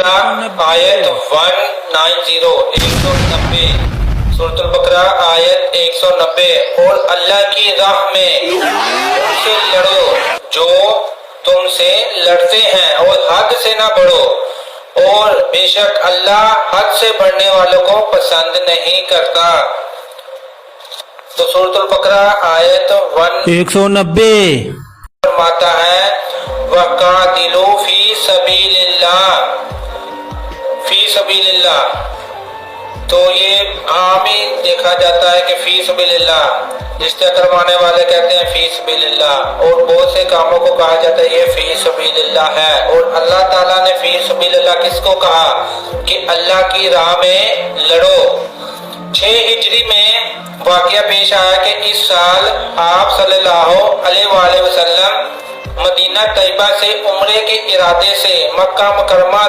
بقرہ آیت 190 سورۃ البقرہ آیت 190 اور اللہ کی راہ میں ان سے لڑو جو تم سے لڑتے ہیں اور حد سے نہ بڑھو اور بے شک اللہ حد سے بڑھنے والوں کو پسند نہیں کرتا۔ تو سورۃ البقرہ آیت 190 فرماتا ہے وَقَاتِلُوا فِي سَبِيلِ اللَّهِ فی سبیل اللہ، تو یہ عام ہی دیکھا جاتا ہے کہ فی سبیل اللہ، رشتہ کروانے والے کہتے ہیں فی سبیل اللہ، اور بہت سے کاموں کو کہا جاتا ہے یہ فی سبیل اللہ ہے۔ اور اللہ تعالیٰ نے فی سبیل اللہ کس کو کہا کہ اللہ کی راہ میں لڑو۔ 6 ہجری میں واقعہ پیش آیا کہ اس سال آپ صلی اللہ علیہ وآلہ وسلم مدینہ طیبہ سے عمرے کے ارادے سے مکہ مکرمہ